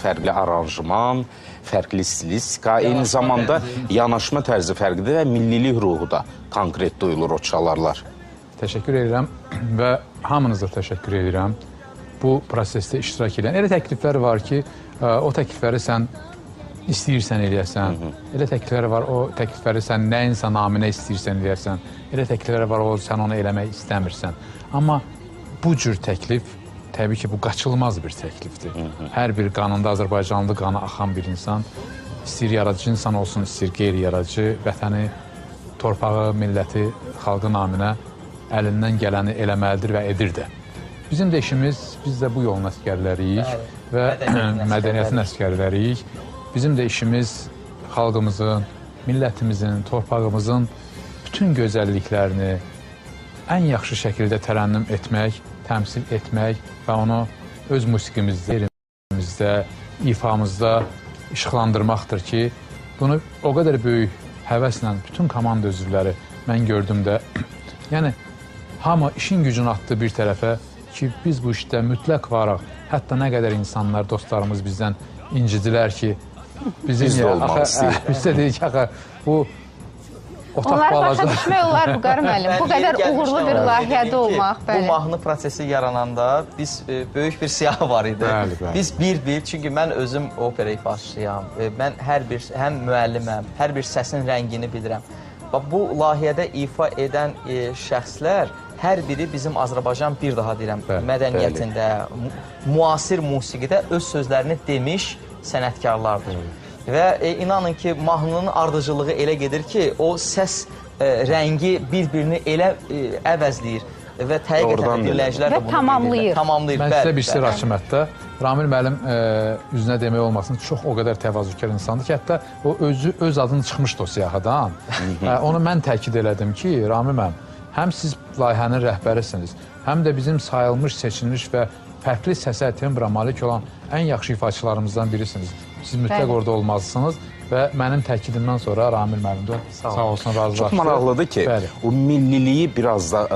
fərqli aranjman, fərqli stilistika, eyni zamanda yanaşma tərzi fərqlidir və millilik ruhu da konkret duyulur o çalarlar. Təşəkkür edirəm və hamınıza təşəkkür edirəm. Bu prosesdə iştirak edən. Elə təkliflər var ki, o təklifləri sən istəyirsən eləyəsən. Elə təklifləri var, o təklifləri sən nəyinsə naminə istəyirsən eləyəsən. Elə təklifləri var, sən onu eləmək istəmirsən. Amma bu cür təklif, təbii ki, bu qaçılmaz bir təklifdir. Hər bir qanında Azərbaycanlı qanı axan bir insan, istəyir yaradıcı insan olsun, istəyir qeyri-yaradıcı, vətəni, torpağı, milləti, xalqı naminə əlindən gələni eləməlidir və edir də. Bizim də işimiz, biz də bu yolun əsgərləriyik və mədəniyyətin əsgərləriyik. Bizim də işimiz xalqımızın, millətimizin, torpağımızın bütün gözəlliklərini ən yaxşı şəkildə tərənnüm etmək, təmsil etmək və onu öz musiqimizdə, yerimizdə, ifamızda işıqlandırmaqdır ki, bunu o qədər böyük həvəslə bütün komanda üzvləri mən gördüm də. Yəni, hamı işin gücünü atdı bir tərəfə ki, biz bu işdə mütləq varaq. Hətta nə qədər insanlar, dostlarımız bizdən incidilər ki, biz də olmalısıyıq. Biz də deyik ki, bu otaq balaca. Onlar başa düşmək olar bu qarı müəllim. Bu qədər uğurlu bir layihədə olmaq. Bu mahnı prosesi yarananda biz böyük bir siyah var idi. Biz bir-bir, çünki mən özüm opera ifaçısıyam. Mən həm müəlliməm, hər bir səsin rəngini bilirəm. Bu layihədə ifa edən şəxslər hər biri bizim Azərbaycan, bir daha deyirəm, mədəniyyətində, müasir musiqidə öz sözlərini demiş sənətkarlardır. Və inanın ki, mahnının ardıcılığı elə gedir ki, o səs rəngi bir-birini elə əvəzləyir və həqiqətən dinləyicilər də bunu tamamlayır. Mən sizə bir sır açım hətta. Ramil müəllim üzünə demək olmasın, çox o qədər təvazökar insandır ki, hətta o öz adını çıxmışdı o siyahıdan. Onu mən təkid elədim ki, Ramil müəllim, həm siz layihənin rəhbərisiniz, həm də bizim sayılmış, seçilmiş və fərqli səsə, tembra malik olan ən yaxşı ifaçılarımızdan birisiniz. Siz mütləq orada olmalısınız və mənim təkidimdən sonra Ramil müəllim də sağ olsun, razılaşdı. Çox maraqlıdır ki, o milliliyi biraz da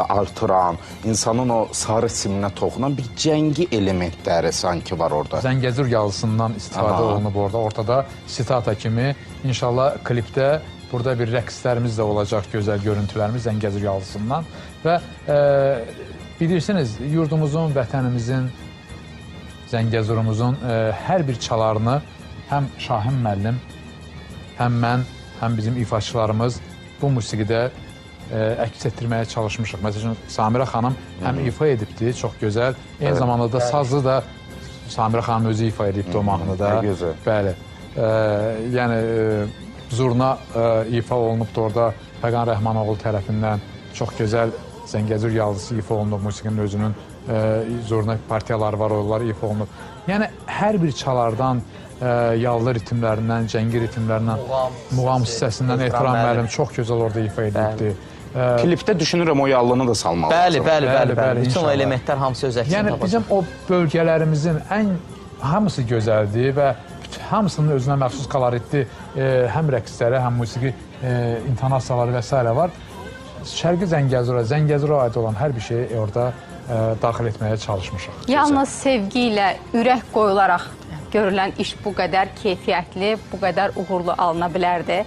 artıran, insanın o sarı siminə toxunan bir cəngi elementləri sanki var orada. Zəngəzur yalısından istifadə olunub orada, ortada sitata kimi. İnşallah klipdə burada bir rəqslərimiz də olacaq, gözəl görüntülərimiz Zəngəzur yalısından. Və bilirsiniz, yurdumuzun, vətənimizin, Zəngəzurumuzun hər bir çalarını həm Şahin müəllim, həm mən, həm bizim ifaçılarımız bu musiqidə əks etdirməyə çalışmışıq. Məsələn, Samirə xanım həm ifa edibdi, çox gözəl. Eyni zamanda da sazı da Samirə xanım özü ifa edibdi o mahnıda. Bəli. Yəni, zurna ifa olunubdur orada Fəqan Rəhmanoğlu tərəfindən. Çox gözəl Zəngəzur yalısı ifa olunub, musiqinin özünün zurna partiyaları var, onlar ifa olunub. Yəni, hər bir çalardan, yallı ritmlərindən, cəngi ritmlərindən, muğam hissəsindən Ehtiram müəllim çox gözəl orada ifa edibdi. Klipdə düşünürəm o yallını da salmalısın. Bəli. Bütün o elementlər hamısı öz əksini tapacaq. Yəni, bizim o bölgələrimizin hamısı gözəldir və hamısının özünə məxsus koloritli həm rəqsləri, həm musiqi intonasiyaları və s. var. Şərqi Zəngəzura aid olan hər bir şeyi orada daxil etməyə çalışmışıq. Yalnız sevgi ilə ürək qoyularaq görülən iş bu qədər keyfiyyətli, bu qədər uğurlu alına bilərdi.